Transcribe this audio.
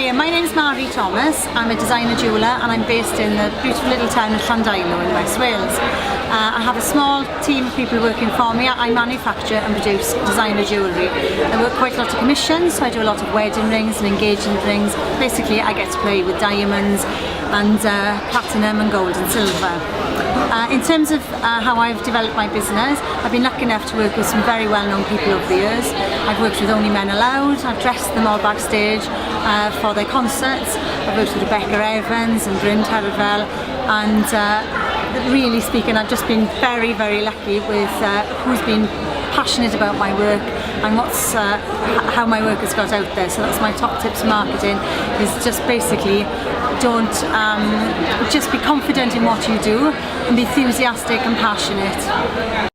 Hi, my name is Mary Thomas. I'm a designer jeweller and I'm based in the beautiful little town of Llandilo in West Wales. I have a small team of people working for me. I manufacture and produce designer jewellery. I work quite a lot of commissions, so I do a lot of wedding rings and engagement rings. Basically, I get to play with diamonds and platinum and gold and silver. In terms of how I've developed my business, I've been lucky enough to work with some very well-known people over the years. I've worked with Only Men Allowed, I've dressed them all backstage for their concerts. I've worked with Rebecca Evans and Bryn Terfel, and really speaking, I've just been very, very lucky with who's been passionate about my work and how my work has got out there. So that's my top tips for marketing, is just basically don't just be confident in what you do and be enthusiastic and passionate.